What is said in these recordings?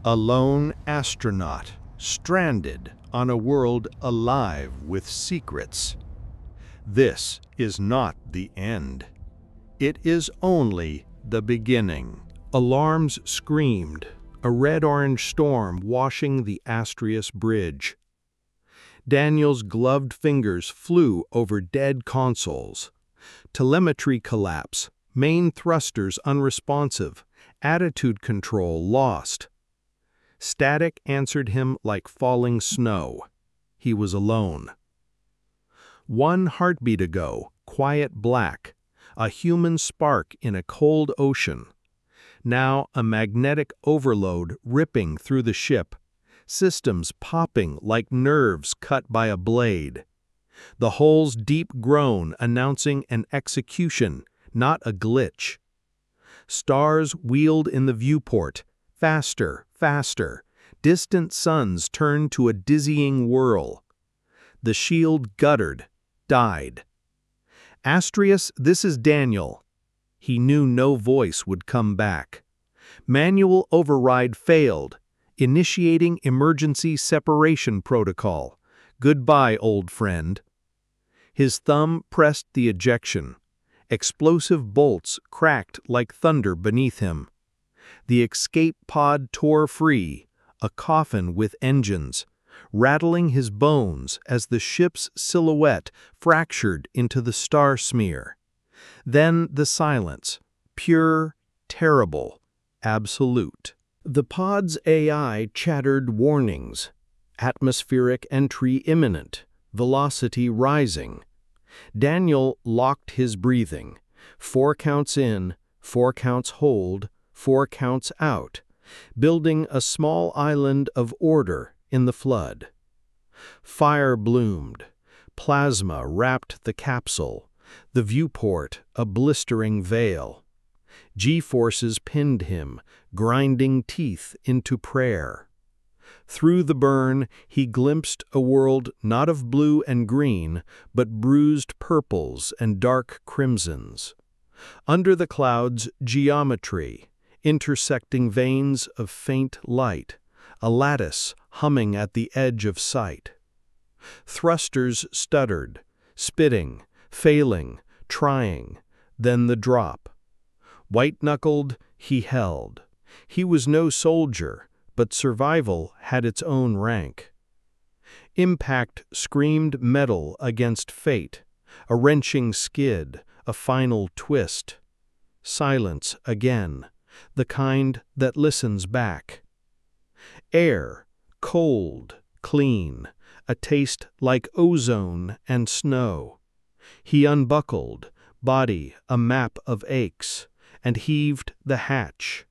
A lone astronaut, stranded on a world alive with secrets. This is not the end. It is only the beginning. Alarms screamed, a red-orange storm washing the Astrius Bridge. Daniel's gloved fingers flew over dead consoles. Telemetry collapse, main thrusters unresponsive, attitude control lost. Static answered him like falling snow. He was alone. One heartbeat ago, quiet black, a human spark in a cold ocean. Now a magnetic overload ripping through the ship, systems popping like nerves cut by a blade. The hull's deep groan announcing an execution, not a glitch. Stars wheeled in the viewport, faster, faster. Distant suns turned to a dizzying whirl. The shield guttered, died. Astrius, this is Daniel. He knew no voice would come back. Manual override failed, initiating emergency separation protocol. Goodbye, old friend. His thumb pressed the ejection. Explosive bolts cracked like thunder beneath him. The escape pod tore free, a coffin with engines, rattling his bones as the ship's silhouette fractured into the star smear. Then the silence, pure, terrible, absolute. The pod's AI chattered warnings. Atmospheric entry imminent, velocity rising. Daniel locked his breathing. 4 counts in, 4 counts hold, 4 counts out, building a small island of order in the flood. Fire bloomed. Plasma wrapped the capsule, the viewport a blistering veil. G-forces pinned him, grinding teeth into prayer. Through the burn, he glimpsed a world not of blue and green, but bruised purples and dark crimsons. Under the clouds, geometry, intersecting veins of faint light, a lattice humming at the edge of sight. Thrusters stuttered, spitting, failing, trying, then the drop. White-knuckled, he held. He was no soldier, but survival had its own rank. Impact screamed metal against fate, a wrenching skid, a final twist. Silence again, the kind that listens back. Air, cold, clean, a taste like ozone and snow. He unbuckled, body a map of aches, and heaved the hatch.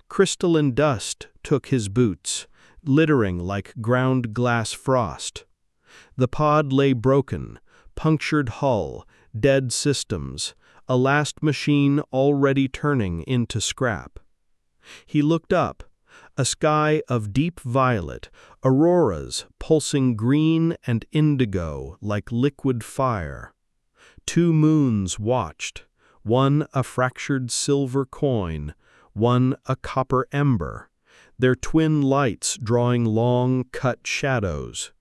Crystalline dust took his boots, littering like ground glass frost. The pod lay broken, punctured hull, dead systems, a last machine already turning into scrap. He looked up, a sky of deep violet, auroras pulsing green and indigo like liquid fire. 2 moons watched, one a fractured silver coin, one a copper ember, their twin lights drawing long, cut shadows.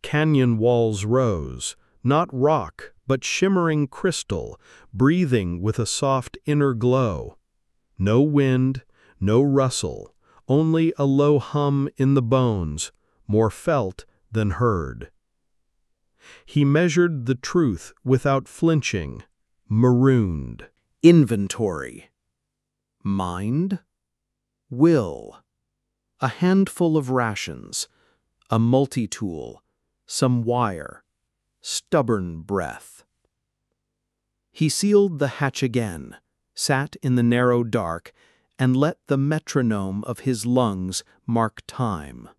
Canyon walls rose, not rock, but shimmering crystal, breathing with a soft inner glow. No wind, no rustle, only a low hum in the bones, more felt than heard. He measured the truth without flinching, marooned. Inventory. Mind, will, a handful of rations, a multi-tool, some wire, stubborn breath. He sealed the hatch again, sat in the narrow dark, and let the metronome of his lungs mark time.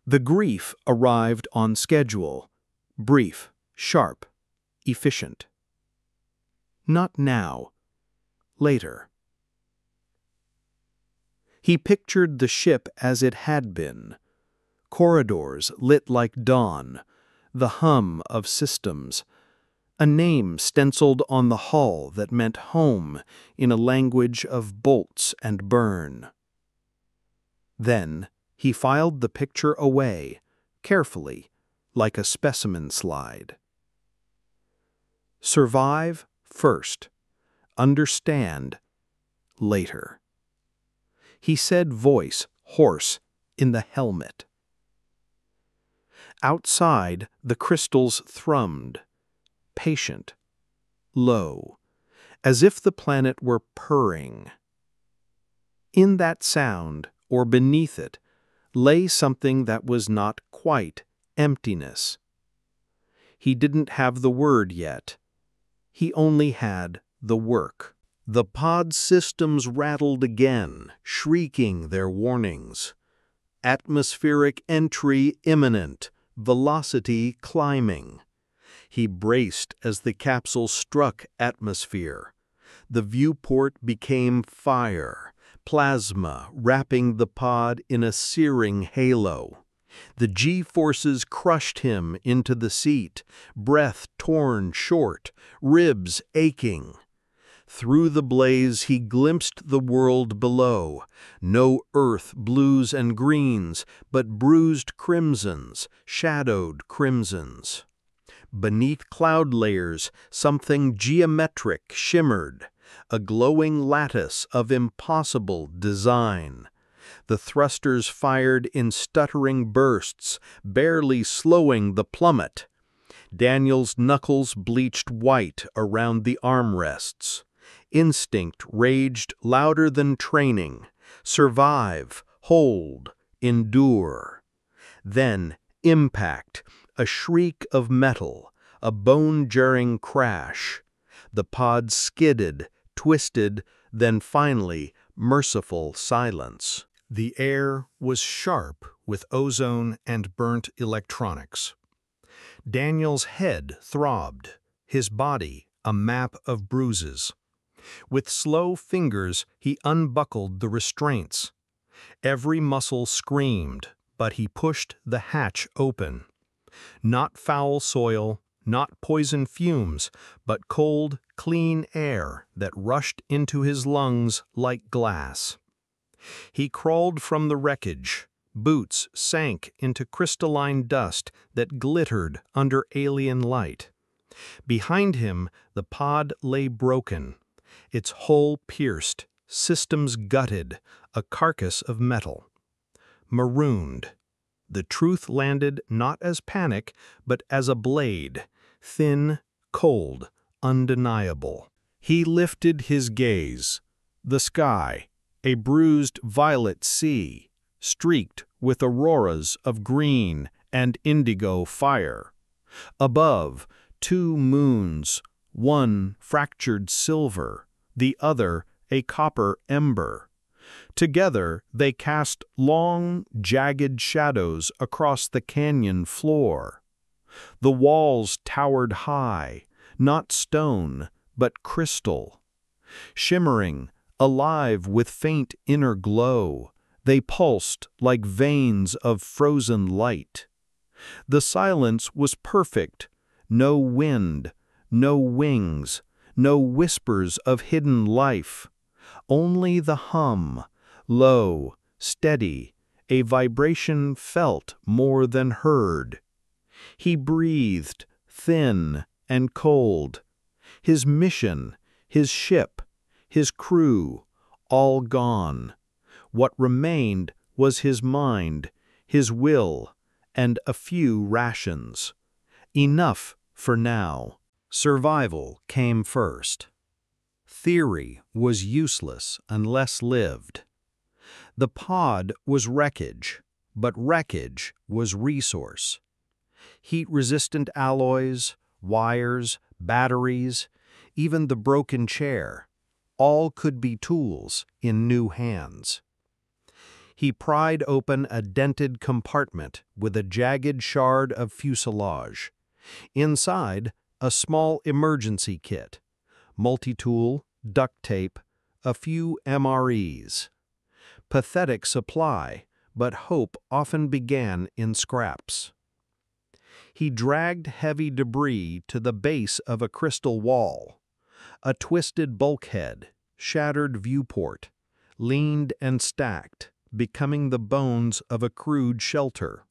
The grief arrived on schedule, brief, sharp, efficient. Not now. Later. He pictured the ship as it had been. Corridors lit like dawn, the hum of systems, a name stenciled on the hull that meant home in a language of bolts and burn. Then he filed the picture away, carefully, like a specimen slide. Survive first. Understand later. He said, voice hoarse in the helmet. Outside, the crystals thrummed, patient, low, as if the planet were purring. In that sound, or beneath it, lay something that was not quite emptiness. He didn't have the word yet. He only had the work. The pod systems rattled again, shrieking their warnings. Atmospheric entry imminent, velocity climbing. He braced as the capsule struck atmosphere. The viewport became fire, plasma wrapping the pod in a searing halo. The G-forces crushed him into the seat, breath torn short, ribs aching. Through the blaze he glimpsed the world below, no earth blues and greens, but bruised crimsons, shadowed crimsons. Beneath cloud layers, something geometric shimmered, a glowing lattice of impossible design. The thrusters fired in stuttering bursts, barely slowing the plummet. Daniel's knuckles bleached white around the armrests. Instinct raged louder than training. Survive, hold, endure. Then, impact, a shriek of metal, a bone-jarring crash. The pod skidded, twisted, then finally, merciful silence. The air was sharp with ozone and burnt electronics. Daniel's head throbbed, his body a map of bruises. With slow fingers, he unbuckled the restraints. Every muscle screamed, but he pushed the hatch open. Not foul soil, not poison fumes, but cold, clean air that rushed into his lungs like glass. He crawled from the wreckage. Boots sank into crystalline dust that glittered under alien light. Behind him, the pod lay broken, its hull pierced, systems gutted, a carcass of metal. Marooned. The truth landed not as panic, but as a blade, thin, cold, undeniable. He lifted his gaze. The sky, a bruised violet sea, streaked with auroras of green and indigo fire. Above, two moons, one fractured silver, the other a copper ember. Together they cast long, jagged shadows across the canyon floor. The walls towered high, not stone, but crystal. Shimmering, alive with faint inner glow, they pulsed like veins of frozen light. The silence was perfect, no wind, no wings, no whispers of hidden life. Only the hum, low, steady, a vibration felt more than heard. He breathed, thin and cold. His mission, his ship, his crew, all gone. What remained was his mind, his will, and a few rations. Enough for now. Survival came first. Theory was useless unless lived. The pod was wreckage, but wreckage was resource. Heat-resistant alloys, wires, batteries, even the broken chair, all could be tools in new hands. He pried open a dented compartment with a jagged shard of fuselage. Inside, a small emergency kit, multi-tool, duct tape, a few MREs. Pathetic supply, but hope often began in scraps. He dragged heavy debris to the base of a crystal wall. A twisted bulkhead, shattered viewport, leaned and stacked, becoming the bones of a crude shelter.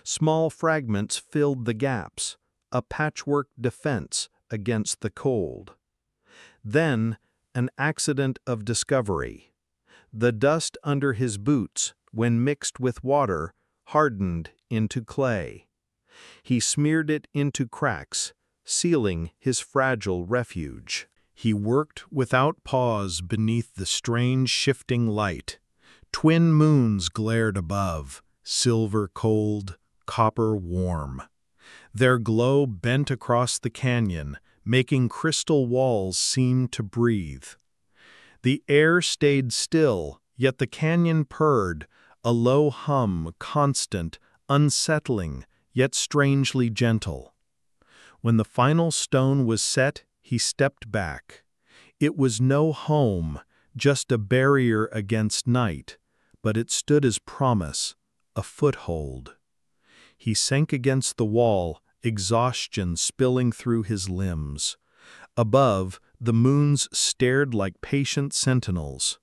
Small fragments filled the gaps, a patchwork defense against the cold. Then, an accident of discovery. The dust under his boots, when mixed with water, hardened into clay. He smeared it into cracks, sealing his fragile refuge. He worked without pause beneath the strange shifting light. Twin moons glared above, silver cold, copper warm. Their glow bent across the canyon, making crystal walls seem to breathe. The air stayed still, yet the canyon purred, a low hum, constant, unsettling, yet strangely gentle. When the final stone was set, he stepped back. It was no home, just a barrier against night, but it stood as promise, a foothold. He sank against the wall, exhaustion spilling through his limbs. Above, the moons stared like patient sentinels.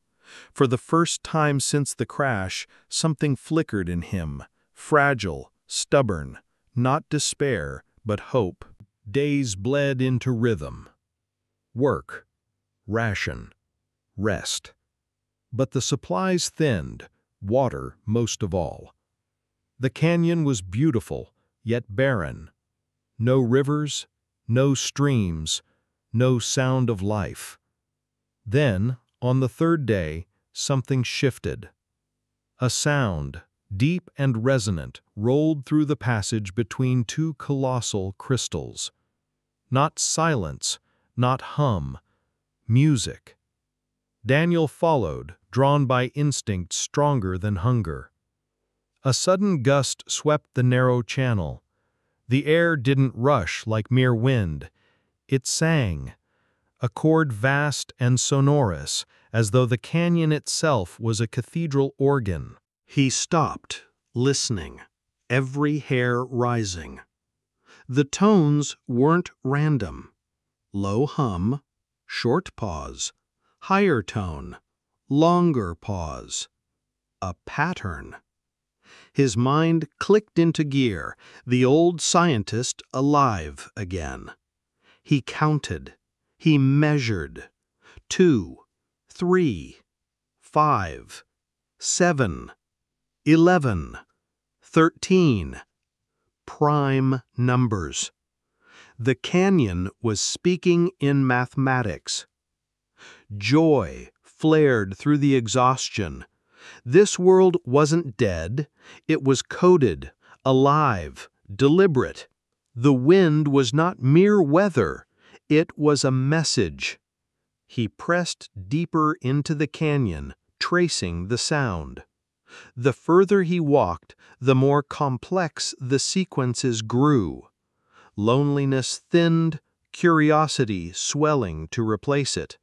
For the first time since the crash, something flickered in him, fragile, stubborn, not despair, but hope. Days bled into rhythm. Work, ration, rest. But the supplies thinned, water most of all. The canyon was beautiful, yet barren. No rivers, no streams, no sound of life. Then, on the third day, something shifted. A sound, deep and resonant, rolled through the passage between two colossal crystals. Not silence, not hum, music. Daniel followed, drawn by instinct stronger than hunger. A sudden gust swept the narrow channel. The air didn't rush like mere wind. It sang, a chord vast and sonorous, as though the canyon itself was a cathedral organ. He stopped, listening, every hair rising. The tones weren't random. Low hum, short pause, higher tone, longer pause. A pattern. His mind clicked into gear, the old scientist alive again. He counted. He measured. 2, 3, 5, 7, 11, 13. Prime numbers. The canyon was speaking in mathematics. Joy flared through the exhaustion. This world wasn't dead. It was coded, alive, deliberate. The wind was not mere weather. It was a message. He pressed deeper into the canyon, tracing the sound. The further he walked, the more complex the sequences grew. Loneliness thinned, curiosity swelling to replace it.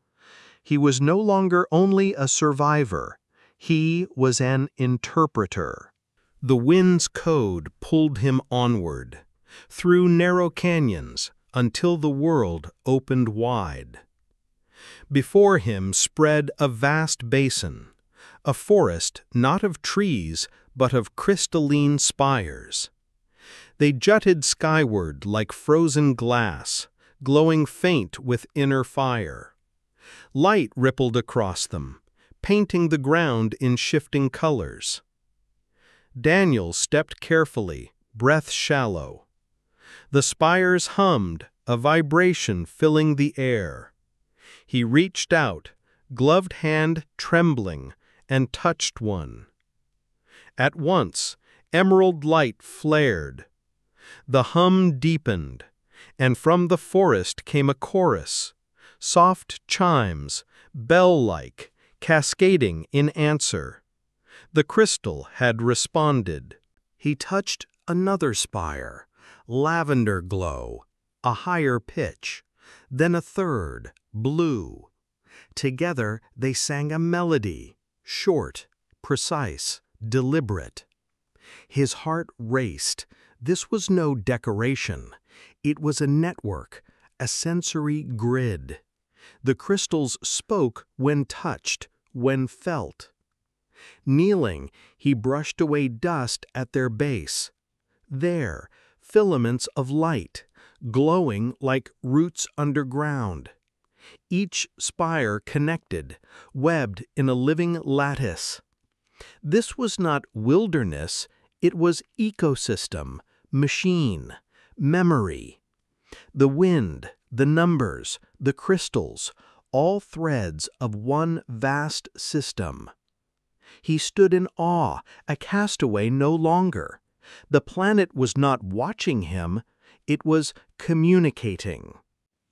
He was no longer only a survivor. He was an interpreter. The wind's code pulled him onward, through narrow canyons, until the world opened wide. Before him spread a vast basin, a forest not of trees, but of crystalline spires. They jutted skyward like frozen glass, glowing faint with inner fire. Light rippled across them, painting the ground in shifting colors. Daniel stepped carefully, breath shallow. The spires hummed, a vibration filling the air. He reached out, gloved hand trembling, and touched one. At once, emerald light flared. The hum deepened, and from the forest came a chorus, soft chimes, bell-like, cascading in answer. The crystal had responded. He touched another spire, lavender glow, a higher pitch, then a third, blue. Together they sang a melody, short, precise, deliberate. His heart raced. This was no decoration. It was a network, a sensory grid. The crystals spoke when touched, when felt. Kneeling, he brushed away dust at their base. There, filaments of light, glowing like roots underground. Each spire connected, webbed in a living lattice. This was not wilderness, it was ecosystem, machine, memory. The wind, the numbers, the crystals, all threads of one vast system. He stood in awe, a castaway no longer. The planet was not watching him, it was communicating.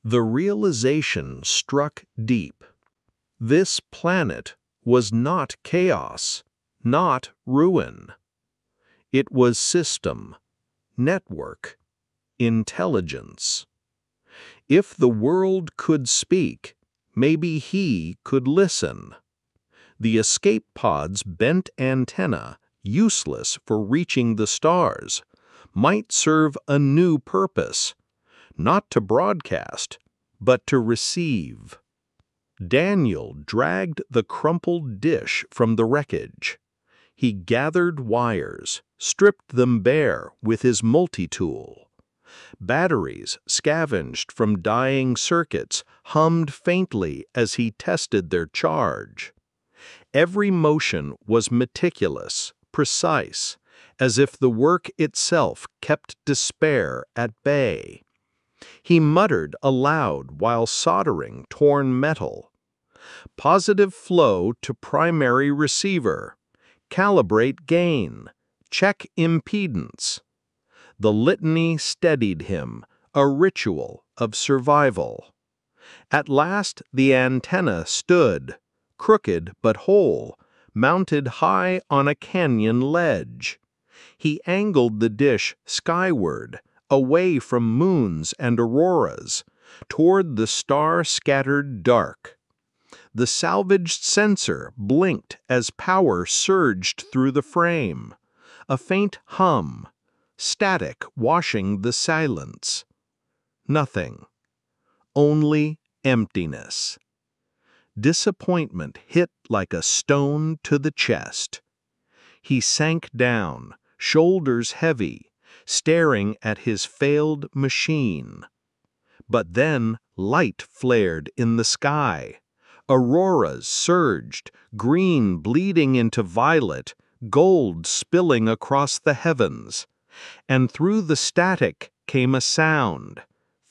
The realization struck deep. This planet was not chaos, not ruin. It was system, network, intelligence. If the world could speak, maybe he could listen. The escape pod's bent antenna, useless for reaching the stars, might serve a new purpose, not to broadcast, but to receive. Daniel dragged the crumpled dish from the wreckage. He gathered wires, stripped them bare with his multi-tool. Batteries scavenged from dying circuits hummed faintly as he tested their charge. Every motion was meticulous, precise, as if the work itself kept despair at bay. He muttered aloud while soldering torn metal. Positive flow to primary receiver. Calibrate gain. Check impedance. The litany steadied him, a ritual of survival. At last the antenna stood, crooked but whole, mounted high on a canyon ledge. He angled the dish skyward, away from moons and auroras, toward the star-scattered dark. The salvaged sensor blinked as power surged through the frame. A faint hum, static washing the silence. Nothing. Only emptiness. Disappointment hit like a stone to the chest. He sank down, shoulders heavy, staring at his failed machine. But then light flared in the sky. Auroras surged, green bleeding into violet, gold spilling across the heavens. And through the static came a sound,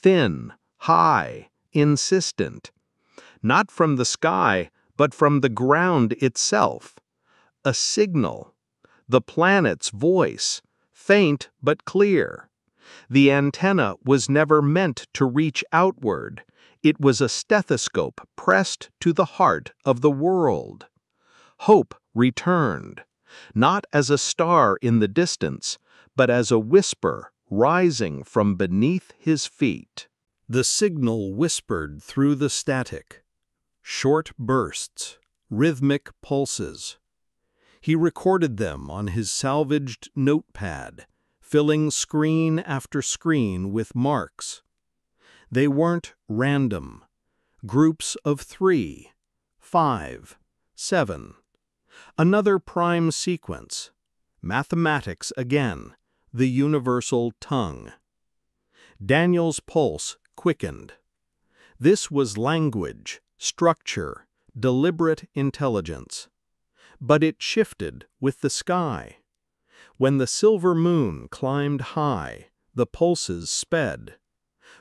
thin, high, insistent. Not from the sky, but from the ground itself. A signal. The planet's voice, faint but clear. The antenna was never meant to reach outward. It was a stethoscope pressed to the heart of the world. Hope returned, not as a star in the distance, but as a whisper rising from beneath his feet. The signal whispered through the static. Short bursts, rhythmic pulses. He recorded them on his salvaged notepad, filling screen after screen with marks. They weren't random. Groups of 3, 5, 7. Another prime sequence. Mathematics again, the universal tongue. Daniel's pulse quickened. This was language, structure, deliberate intelligence. But it shifted with the sky. When the silver moon climbed high, the pulses sped.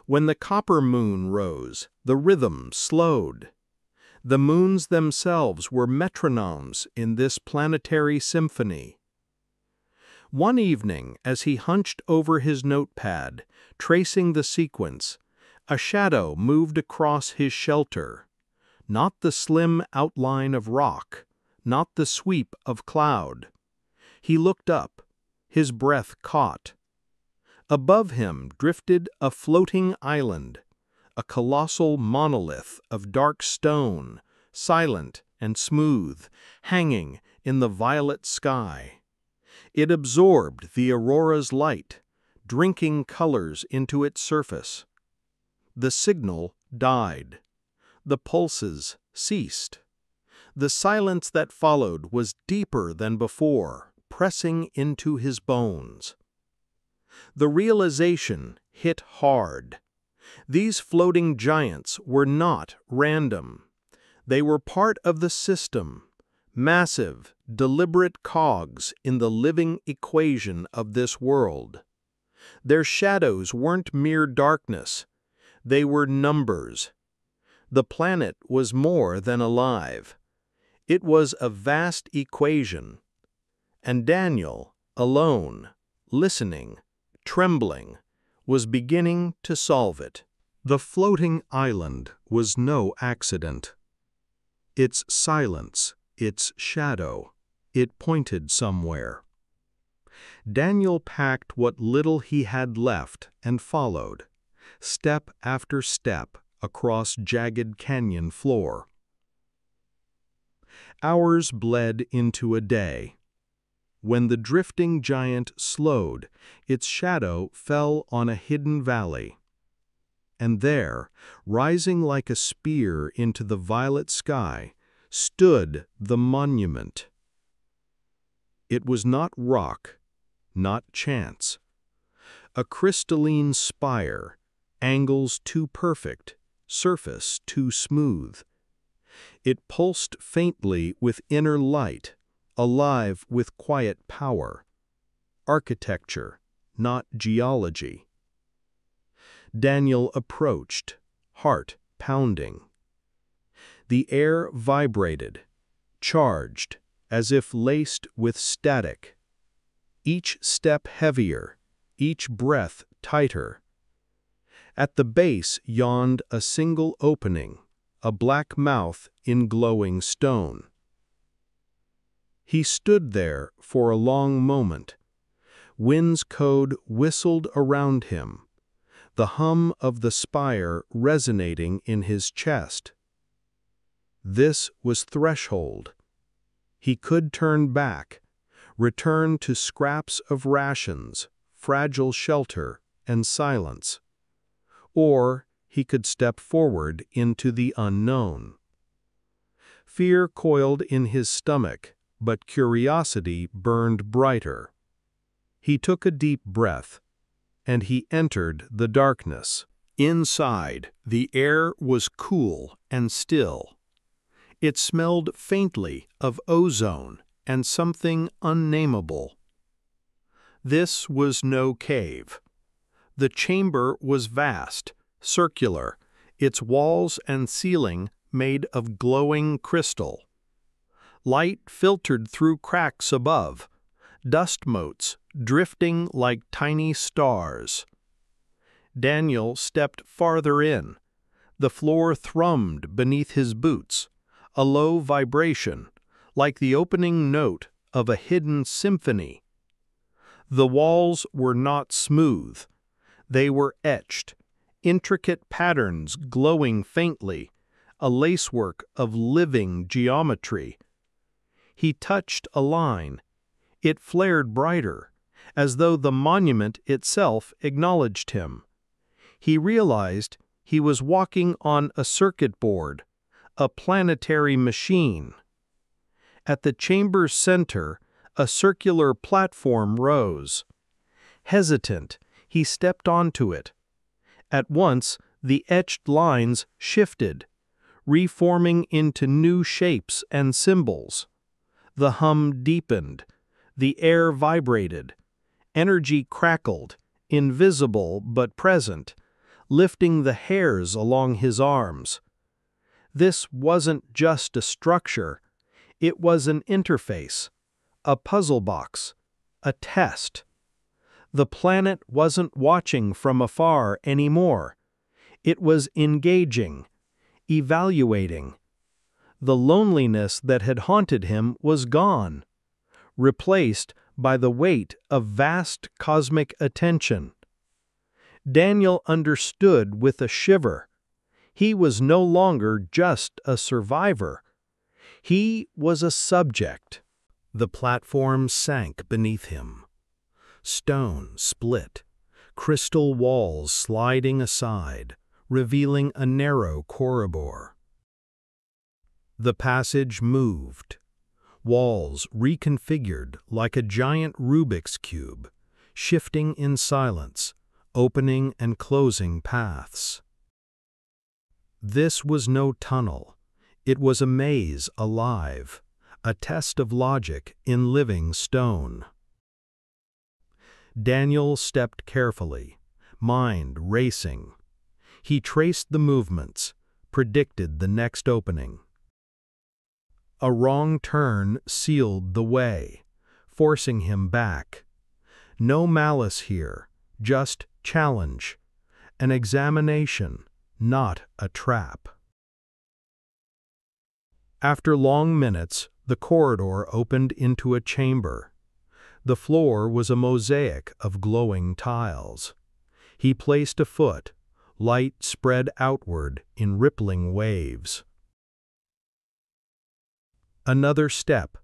When the copper moon rose, the rhythm slowed. The moons themselves were metronomes in this planetary symphony. One evening, as he hunched over his notepad, tracing the sequence, a shadow moved across his shelter. Not the slim outline of rock, not the sweep of cloud. He looked up, his breath caught. Above him drifted a floating island, a colossal monolith of dark stone, silent and smooth, hanging in the violet sky. It absorbed the aurora's light, drinking colors into its surface. The signal died. The pulses ceased. The silence that followed was deeper than before, pressing into his bones. The realization hit hard. These floating giants were not random. They were part of the system, massive, deliberate cogs in the living equation of this world. Their shadows weren't mere darkness. They were numbers. The planet was more than alive. It was a vast equation. And Daniel, alone, listening, trembling, was beginning to solve it. The floating island was no accident. Its silence, its shadow, it pointed somewhere. Daniel packed what little he had left and followed, step after step across jagged canyon floor. Hours bled into a day. When the drifting giant slowed, its shadow fell on a hidden valley. And there, rising like a spear into the violet sky, stood the monument. It was not rock, not chance. A crystalline spire, angles too perfect, surface too smooth. It pulsed faintly with inner light, alive with quiet power. Architecture, not geology. Daniel approached, heart pounding. The air vibrated, charged, as if laced with static. Each step heavier, each breath tighter. At the base yawned a single opening, a black mouth in glowing stone. He stood there for a long moment. Wind's code whistled around him, the hum of the spire resonating in his chest. This was threshold. He could turn back, return to scraps of rations, fragile shelter, and silence. Or he could step forward into the unknown. Fear coiled in his stomach, but curiosity burned brighter. He took a deep breath, and he entered the darkness. Inside, the air was cool and still. It smelled faintly of ozone and something unnameable. This was no cave. The chamber was vast, circular, its walls and ceiling made of glowing crystal. Light filtered through cracks above, dust motes drifting like tiny stars. Daniel stepped farther in. The floor thrummed beneath his boots, a low vibration, like the opening note of a hidden symphony. The walls were not smooth. They were etched, intricate patterns glowing faintly, a lacework of living geometry. He touched a line. It flared brighter, as though the monument itself acknowledged him. He realized he was walking on a circuit board, a planetary machine. At the chamber's center, a circular platform rose. Hesitant, he stepped onto it. At once, the etched lines shifted, reforming into new shapes and symbols. The hum deepened. The air vibrated. Energy crackled, invisible but present, lifting the hairs along his arms. This wasn't just a structure. It was an interface, a puzzle box, a test. The planet wasn't watching from afar anymore. It was engaging, evaluating. The loneliness that had haunted him was gone, replaced by the weight of vast cosmic attention. Daniel understood with a shiver. He was no longer just a survivor. He was a subject. The platform sank beneath him. Stone split, crystal walls sliding aside, revealing a narrow corridor. The passage moved. Walls reconfigured like a giant Rubik's cube, shifting in silence, opening and closing paths. This was no tunnel. It was a maze alive, a test of logic in living stone. Daniel stepped carefully, mind racing. He traced the movements, predicted the next opening. A wrong turn sealed the way, forcing him back. No malice here, just challenge, an examination, not a trap. After long minutes, the corridor opened into a chamber. The floor was a mosaic of glowing tiles. He placed a foot, light spread outward in rippling waves. Another step,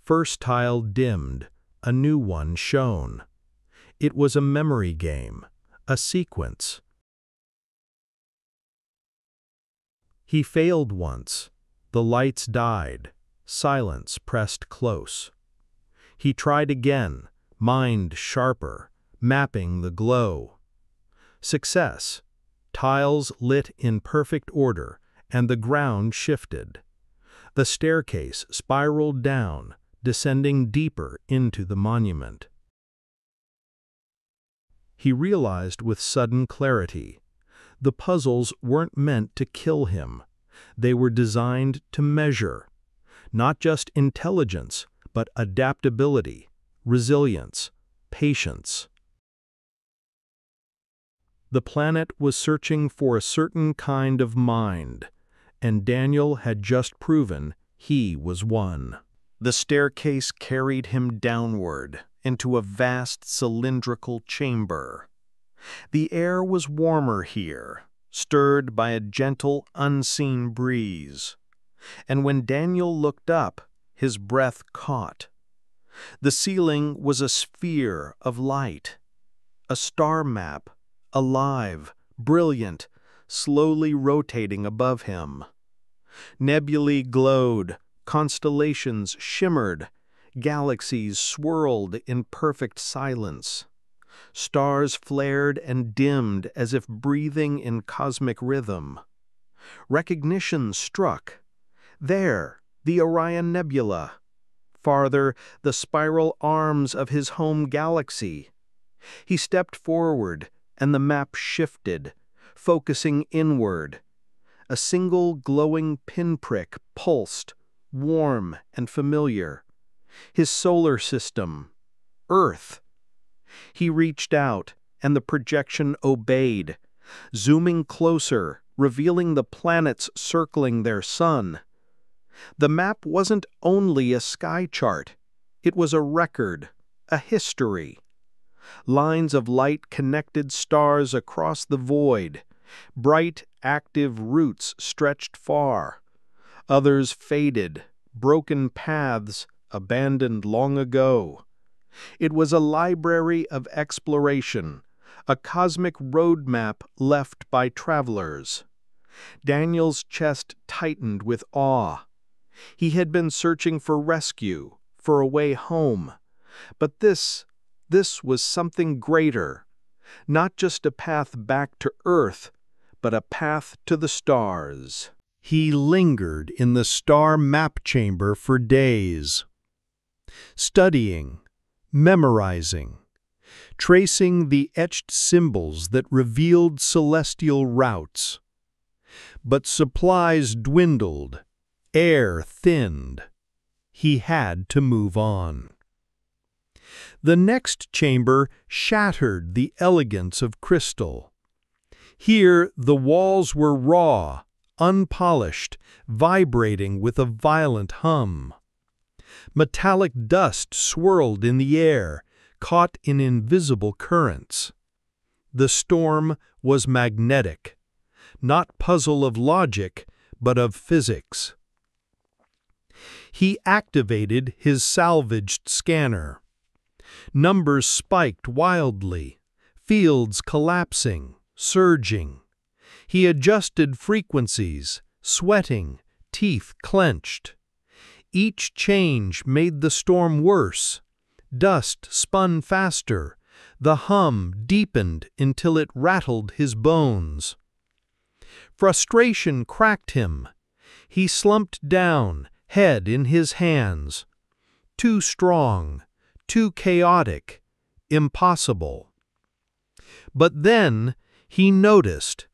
first tile dimmed, a new one shone. It was a memory game, a sequence. He failed once. The lights died, silence pressed close. He tried again, mind sharper, mapping the glow. Success. Tiles lit in perfect order, and the ground shifted. The staircase spiraled down, descending deeper into the monument. He realized with sudden clarity, the puzzles weren't meant to kill him. They were designed to measure, not just intelligence, but adaptability, resilience, patience. The planet was searching for a certain kind of mind, and Daniel had just proven he was one. The staircase carried him downward into a vast cylindrical chamber. The air was warmer here, stirred by a gentle, unseen breeze. And when Daniel looked up, his breath caught. The ceiling was a sphere of light, a star map, alive, brilliant, slowly rotating above him. Nebulae glowed, constellations shimmered, galaxies swirled in perfect silence. Stars flared and dimmed as if breathing in cosmic rhythm. Recognition struck. There, the Orion Nebula. Farther, the spiral arms of his home galaxy. He stepped forward, and the map shifted, focusing inward. A single glowing pinprick pulsed, warm and familiar. His solar system, Earth. He reached out, and the projection obeyed, zooming closer, revealing the planets circling their sun. The map wasn't only a sky chart. It was a record, a history. Lines of light connected stars across the void. Bright, active routes stretched far. Others faded, broken paths abandoned long ago. It was a library of exploration, a cosmic roadmap left by travelers. Daniel's chest tightened with awe. He had been searching for rescue, for a way home. But this was something greater. Not just a path back to Earth, but a path to the stars. He lingered in the star map chamber for days, studying, memorizing, tracing the etched symbols that revealed celestial routes. But supplies dwindled, air thinned. He had to move on. The next chamber shattered the elegance of crystal. Here the walls were raw, unpolished, vibrating with a violent hum. Metallic dust swirled in the air, caught in invisible currents. The storm was magnetic, not puzzle of logic, but of physics. He activated his salvaged scanner. Numbers spiked wildly, fields collapsing, surging. He adjusted frequencies, sweating, teeth clenched. Each change made the storm worse. Dust spun faster. The hum deepened until it rattled his bones. Frustration cracked him. He slumped down, head in his hands. Too strong, too chaotic, impossible. But then he noticed.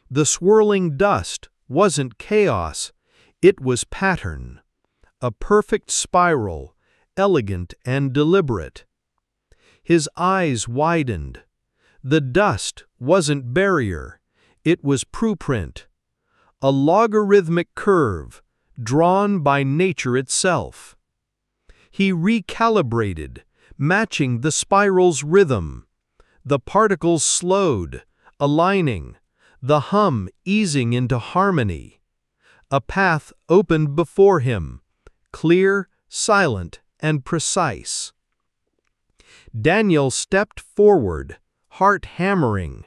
The swirling dust wasn't chaos, it was pattern. A perfect spiral, elegant and deliberate. His eyes widened. The dust wasn't barrier, it was blueprint. A logarithmic curve, drawn by nature itself. He recalibrated, matching the spiral's rhythm. The particles slowed, aligning, the hum easing into harmony. A path opened before him, clear, silent, and precise. Daniel stepped forward, heart hammering.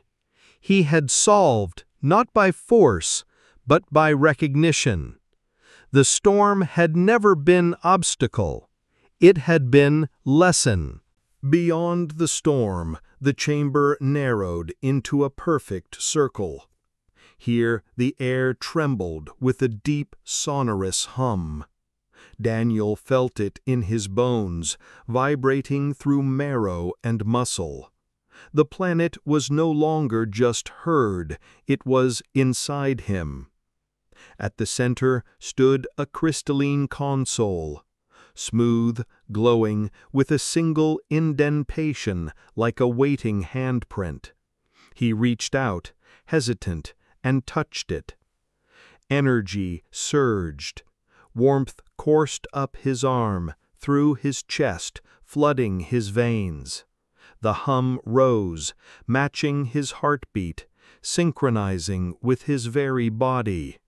He had solved, not by force, but by recognition. The storm had never been obstacle. It had been lesson. Beyond the storm, the chamber narrowed into a perfect circle. Here the air trembled with a deep, sonorous hum. Daniel felt it in his bones, vibrating through marrow and muscle. The planet was no longer just heard, it was inside him. At the center stood a crystalline console, smooth, glowing, with a single indentation like a waiting handprint. He reached out, hesitant, and touched it. Energy surged. Warmth coursed up his arm, through his chest, flooding his veins. The hum rose, matching his heartbeat, synchronizing with his very body.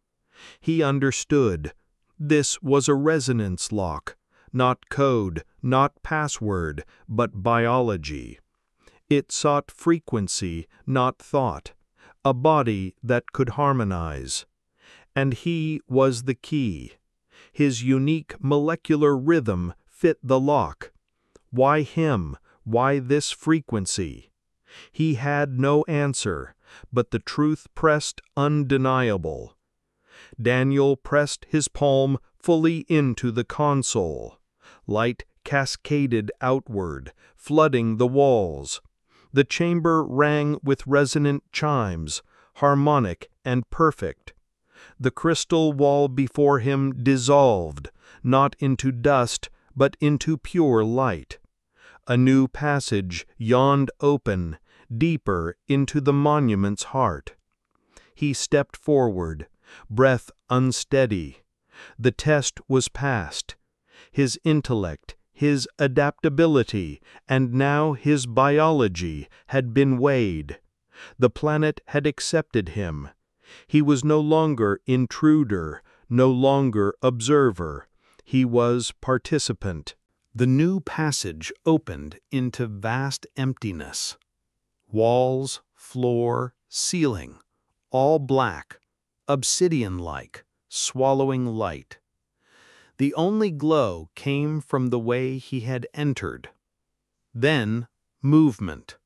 He understood. This was a resonance lock, not code, not password, but biology. It sought frequency, not thought, a body that could harmonize. And he was the key. His unique molecular rhythm fit the lock. Why him? Why this frequency? He had no answer, but the truth pressed undeniable. Daniel pressed his palm fully into the console. Light cascaded outward, flooding the walls. The chamber rang with resonant chimes, harmonic and perfect. The crystal wall before him dissolved, not into dust, but into pure light. A new passage yawned open, deeper into the monument's heart. He stepped forward, breath unsteady. The test was passed. His intellect, his adaptability, and now his biology had been weighed. The planet had accepted him. He was no longer intruder, no longer observer. He was participant. The new passage opened into vast emptiness. Walls, floor, ceiling, all black, obsidian-like, swallowing light. The only glow came from the way he had entered. Then, movement.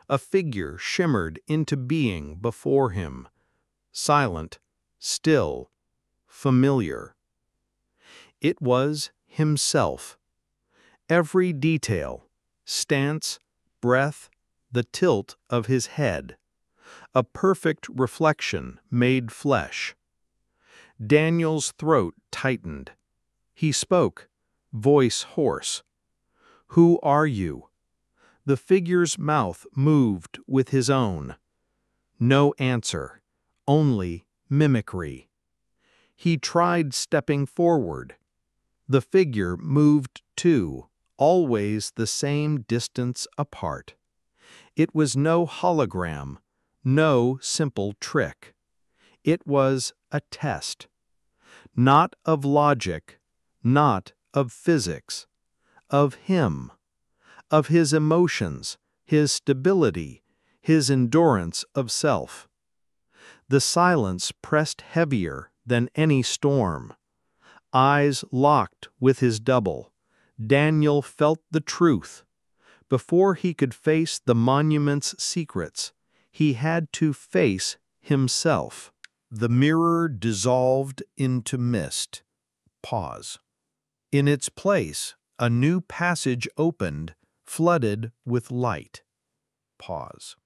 A figure shimmered into being before him, silent, still, familiar. It was himself. Every detail, stance, breath, the tilt of his head, a perfect reflection made flesh. Daniel's throat tightened. He spoke, voice hoarse. "Who are you?" The figure's mouth moved with his own. No answer, only mimicry. He tried stepping forward. The figure moved too, always the same distance apart. It was no hologram, no simple trick. It was a test. Not of logic, not of physics, of him, of his emotions, his stability, his endurance of self. The silence pressed heavier, than any storm. Eyes locked with his double, Daniel felt the truth. Before he could face the monument's secrets, he had to face himself. The mirror dissolved into mist. Pause. In its place, a new passage opened, flooded with light. Pause.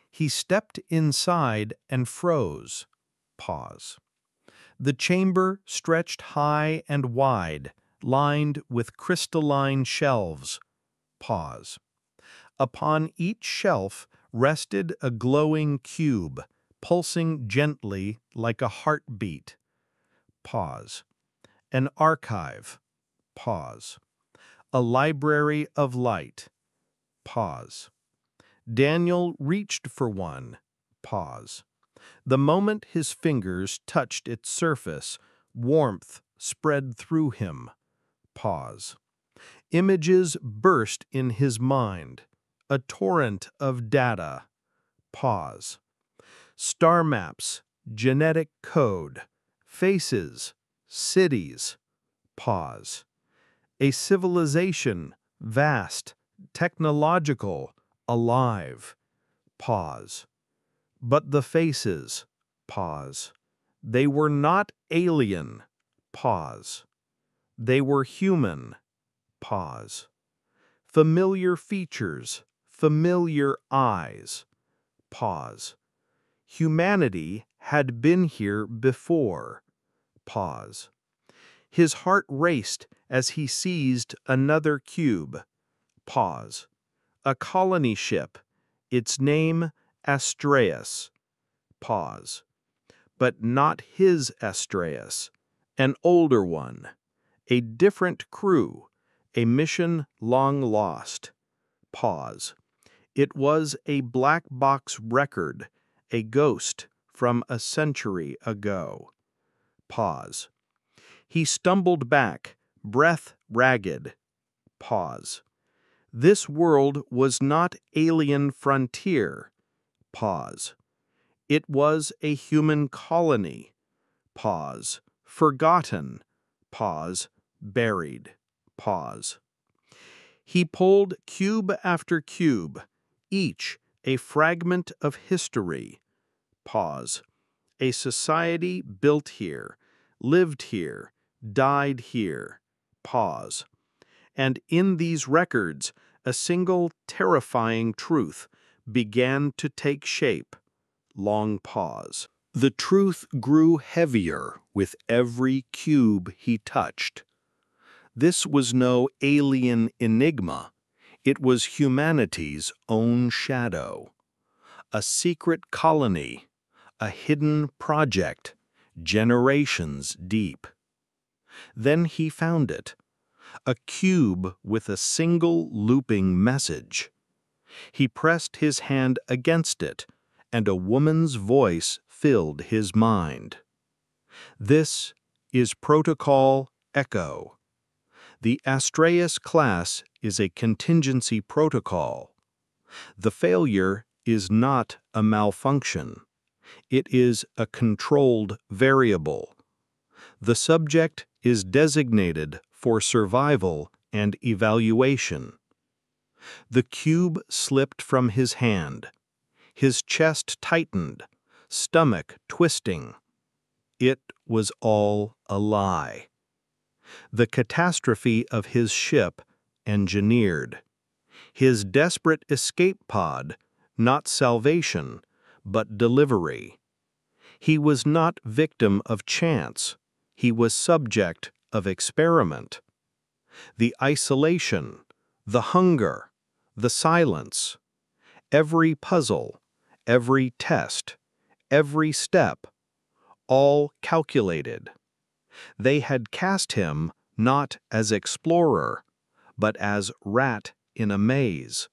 He stepped inside and froze. Pause. The chamber stretched high and wide, lined with crystalline shelves. Pause. Upon each shelf rested a glowing cube, pulsing gently like a heartbeat. Pause. An archive. Pause. A library of light. Pause. Daniel reached for one. Pause. The moment his fingers touched its surface, warmth spread through him. Pause. Images burst in his mind, a torrent of data. Pause. Star maps, genetic code, faces, cities. Pause. A civilization, vast, technological, alive. Pause. But the faces. Pause. They were not alien. Pause. They were human. Pause. Familiar features, familiar eyes. Pause. Humanity had been here before. Pause. His heart raced as he seized another cube. Pause. A colony ship, its name Astraeus. Pause. But not his Astraeus, an older one, a different crew, a mission long lost. Pause. It was a black box record, a ghost from a century ago. Pause. He stumbled back, breath ragged. Pause. This world was not alien frontier. Pause. It was a human colony. Pause. Forgotten. Pause. Buried. Pause. He pulled cube after cube, each a fragment of history. Pause. A society built here, lived here, died here. Pause. And in these records, a single terrifying truth began to take shape. Long pause. The truth grew heavier with every cube he touched. This was no alien enigma. It was humanity's own shadow. A secret colony, a hidden project, generations deep. Then he found it. A cube with a single looping message. He pressed his hand against it, and a woman's voice filled his mind. This is Protocol Echo. The Astraeus class is a contingency protocol. The failure is not a malfunction. It is a controlled variable. The subject is designated for survival and evaluation. The cube slipped from his hand. His chest tightened, stomach twisting. It was all a lie. The catastrophe of his ship engineered. His desperate escape pod, not salvation, but delivery. He was not victim of chance. He was subject of experiment. The isolation, the hunger, the silence, every puzzle, every test, every step, all calculated. They had cast him not as explorer, but as rat in a maze.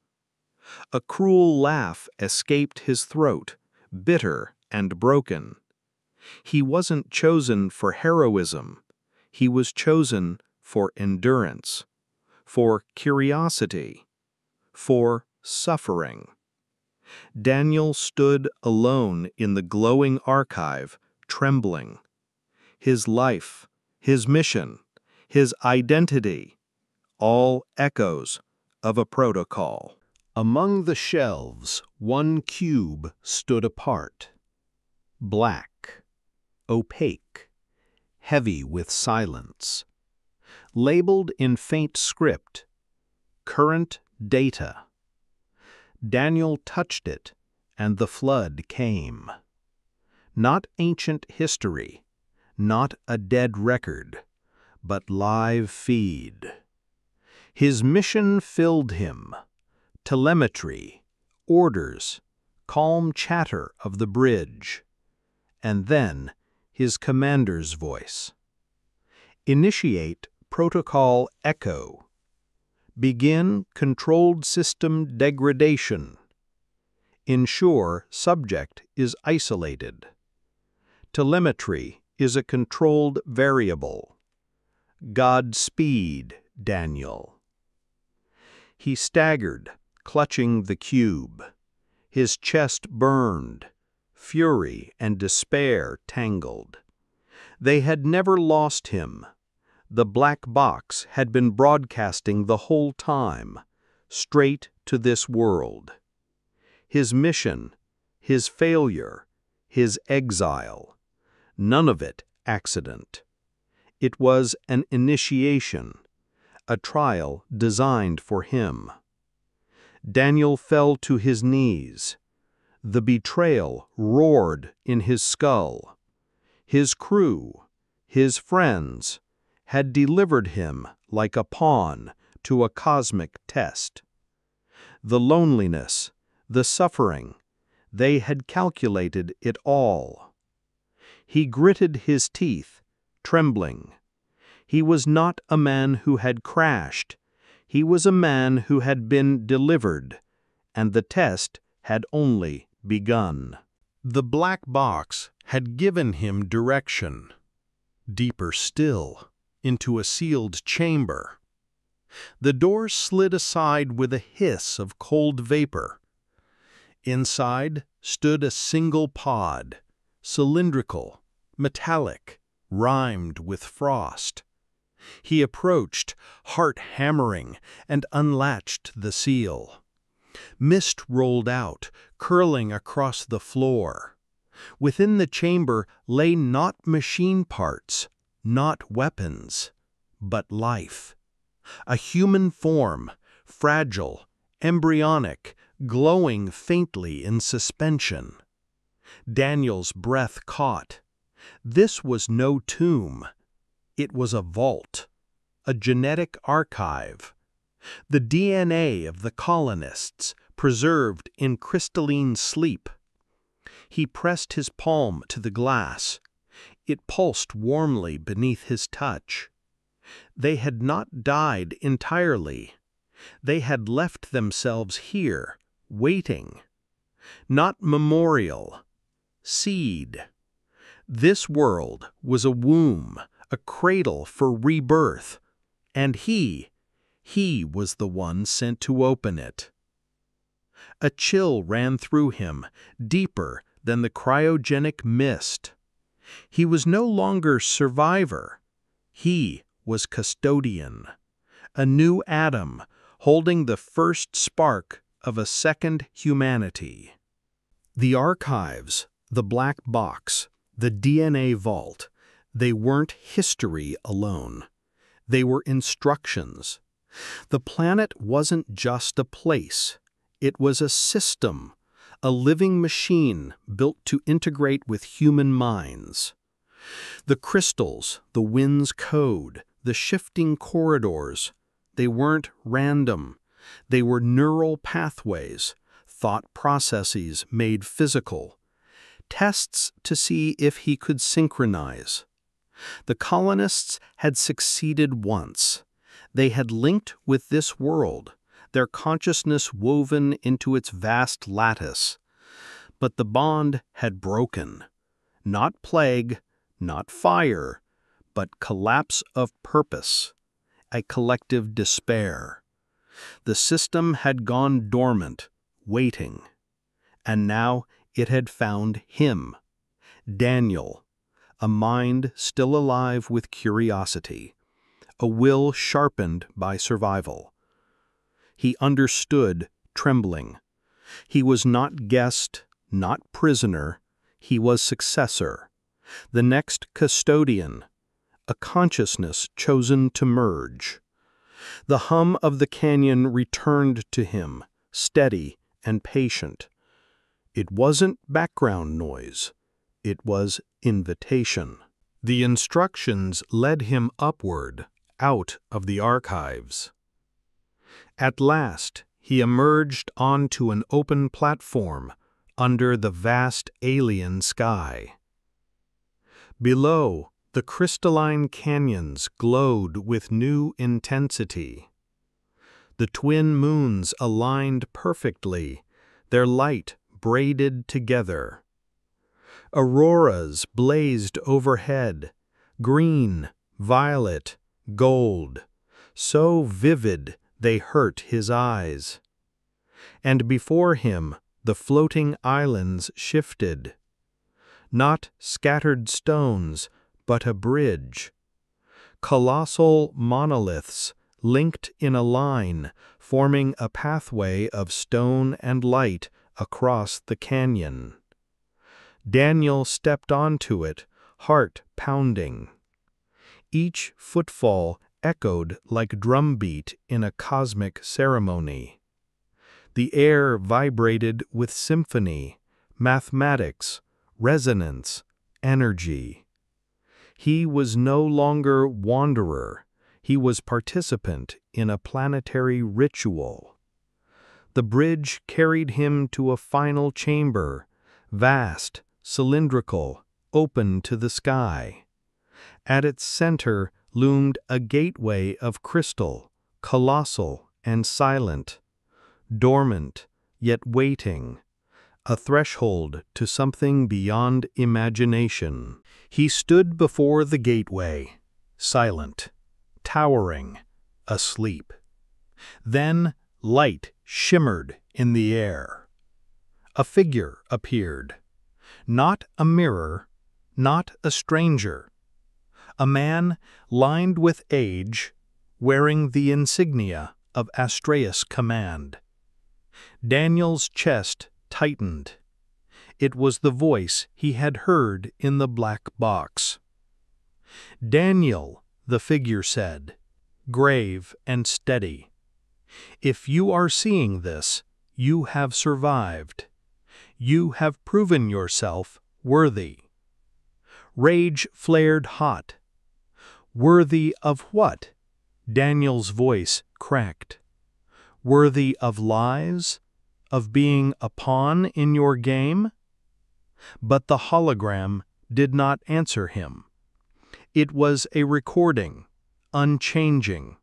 A cruel laugh escaped his throat, bitter and broken. He wasn't chosen for heroism. He was chosen for endurance, for curiosity, for suffering. Daniel stood alone in the glowing archive, trembling. his life, his mission, his identity, all echoes of a protocol. Among the shelves, one cube stood apart. Black, opaque, heavy with silence. Labeled in faint script, "Current Data." Daniel touched it, and the flood came. Not ancient history, not a dead record, but live feed. His mission filled him. Telemetry, orders, calm chatter of the bridge. And then his commander's voice. Initiate protocol echo. Begin controlled system degradation. Ensure subject is isolated. Telemetry is a controlled variable. Godspeed, Daniel. He staggered, clutching the cube. His chest burned. Fury and despair tangled. They had never lost him. The black box had been broadcasting the whole time, straight to this world. His mission, his failure, his exile, none of it accident. It was an initiation, a trial designed for him. Daniel fell to his knees. The betrayal roared in his skull. His crew, his friends, had delivered him like a pawn to a cosmic test. The loneliness, the suffering, they had calculated it all. He gritted his teeth, trembling. He was not a man who had crashed. He was a man who had been delivered, and the test had only begun. The black box had given him direction. Deeper still, into a sealed chamber. The door slid aside with a hiss of cold vapor. Inside stood a single pod, cylindrical, metallic, rimed with frost. He approached, heart hammering, and unlatched the seal. Mist rolled out, curling across the floor. Within the chamber lay not machine parts, not weapons, but life. A human form, fragile, embryonic, glowing faintly in suspension. Daniel's breath caught. This was no tomb. It was a vault, a genetic archive. The DNA of the colonists, preserved in crystalline sleep. He pressed his palm to the glass. It pulsed warmly beneath his touch. They had not died entirely. They had left themselves here, waiting. Not memorial. Seed. This world was a womb, a cradle for rebirth, and he was the one sent to open it. A chill ran through him, deeper than the cryogenic mist. He was no longer survivor. He was custodian. A new atom, holding the first spark of a second humanity. The archives, the black box, the DNA vault, they weren't history alone. They were instructions. The planet wasn't just a place. It was a system, a living machine built to integrate with human minds. The crystals, the wind's code, the shifting corridors, they weren't random. They were neural pathways, thought processes made physical, tests to see if he could synchronize. The colonists had succeeded once. They had linked with this world, their consciousness woven into its vast lattice. But the bond had broken. Not plague, not fire, but collapse of purpose, a collective despair. The system had gone dormant, waiting. And now it had found him, Daniel, a mind still alive with curiosity, a will sharpened by survival. He understood, trembling. He was not guest, not prisoner, he was successor, the next custodian, a consciousness chosen to merge. The hum of the canyon returned to him, steady and patient. It wasn't background noise. It was invitation. The instructions led him upward, out of the archives. At last, he emerged onto an open platform under the vast alien sky. Below, the crystalline canyons glowed with new intensity. The twin moons aligned perfectly, their light braided together. Auroras blazed overhead, green, violet, gold, so vivid they hurt his eyes. And before him the floating islands shifted. Not scattered stones, but a bridge. Colossal monoliths linked in a line, forming a pathway of stone and light across the canyon. Daniel stepped onto it, heart pounding. Each footfall echoed like drumbeat in a cosmic ceremony. The air vibrated with symphony, mathematics, resonance, energy. He was no longer wanderer, he was participant in a planetary ritual. The bridge carried him to a final chamber, vast, cylindrical, open to the sky. At its center loomed a gateway of crystal, colossal and silent, dormant, yet waiting, a threshold to something beyond imagination. He stood before the gateway, silent, towering, asleep. Then light shimmered in the air. A figure appeared. Not a mirror, not a stranger. A man lined with age, wearing the insignia of Astraeus' command. Daniel's chest tightened. It was the voice he had heard in the black box. "Daniel," the figure said, grave and steady, "if you are seeing this, you have survived. You have proven yourself worthy." Rage flared hot. Worthy of what? Daniel's voice cracked. Worthy of lies? Of being a pawn in your game? But the hologram did not answer him. It was a recording, unchanging,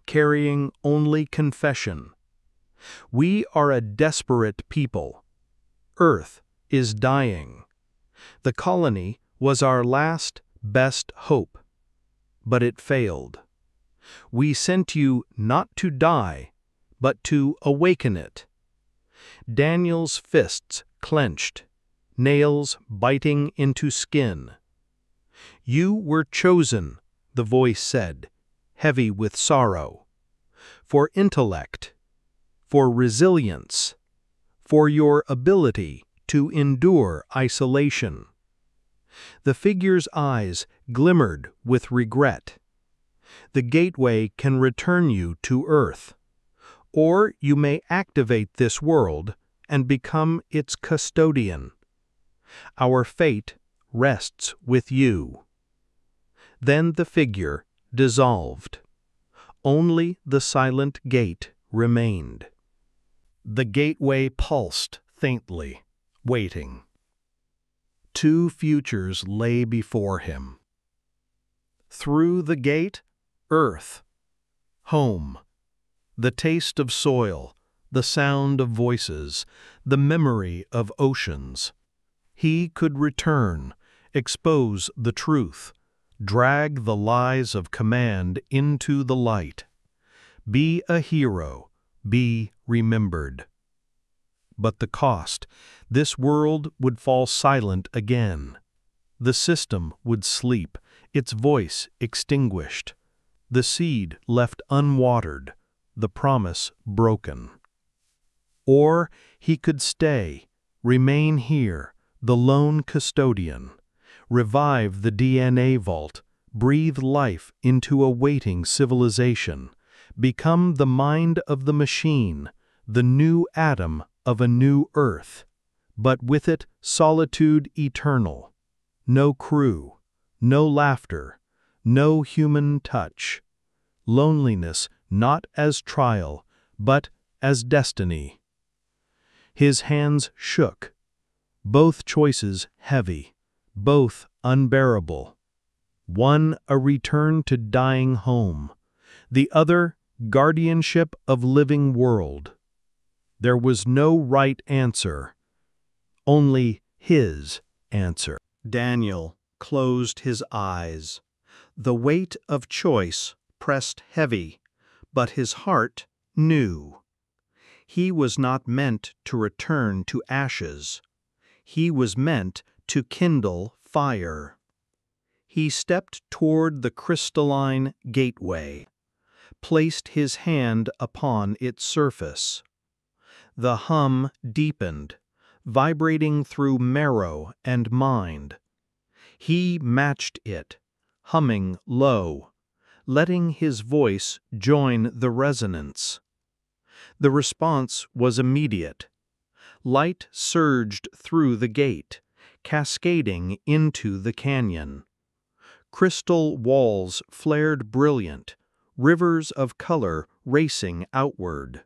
carrying only confession. We are a desperate people. Earth is dying. The colony was our last, best hope. But it failed. We sent you not to die, but to awaken it. Daniel's fists clenched, nails biting into skin. You were chosen, the voice said, heavy with sorrow, for intellect, for resilience, for your ability to endure isolation. The figure's eyes glimmered with regret. The gateway can return you to Earth, or you may activate this world and become its custodian. Our fate rests with you. Then the figure dissolved. Only the silent gate remained. The gateway pulsed faintly, waiting. Two futures lay before him. Through the gate, Earth, home, the taste of soil, the sound of voices, the memory of oceans. He could return, expose the truth, drag the lies of command into the light. Be a hero, be remembered. But the cost, this world would fall silent again. The system would sleep, its voice extinguished, the seed left unwatered, the promise broken. Or he could stay, remain here, the lone custodian, revive the DNA vault, breathe life into a waiting civilization, become the mind of the machine, the new atom of a new Earth, but with it solitude eternal. No crew, no laughter, no human touch. Loneliness not as trial, but as destiny. His hands shook, both choices heavy, both unbearable. One a return to dying home, the other guardianship of living world. There was no right answer, only his answer. Daniel closed his eyes. The weight of choice pressed heavy, but his heart knew. He was not meant to return to ashes. He was meant to kindle fire. He stepped toward the crystalline gateway, placed his hand upon its surface. The hum deepened, vibrating through marrow and mind. He matched it, humming low, letting his voice join the resonance. The response was immediate. Light surged through the gate, cascading into the canyon. Crystal walls flared brilliant, rivers of color racing outward.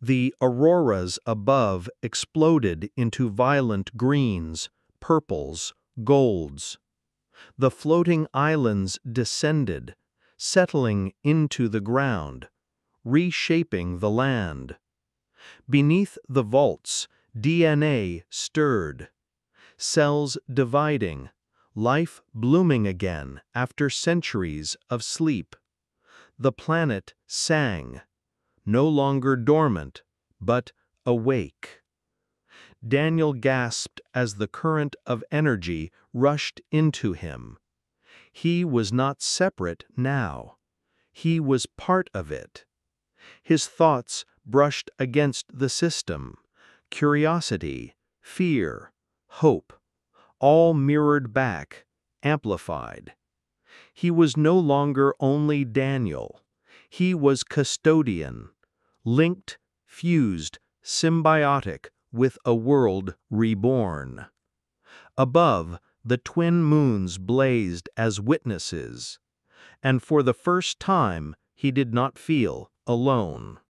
The auroras above exploded into violent greens, purples, golds. The floating islands descended, settling into the ground, reshaping the land. Beneath the vaults, DNA stirred, cells dividing, life blooming again after centuries of sleep. The planet sang, no longer dormant, but awake. Daniel gasped as the current of energy rushed into him. He was not separate now. He was part of it. His thoughts brushed against the system. Curiosity, fear, hope, all mirrored back, amplified. He was no longer only Daniel. He was custodian, linked, fused, symbiotic with a world reborn. Above, the twin moons blazed as witnesses, and for the first time he did not feel alone.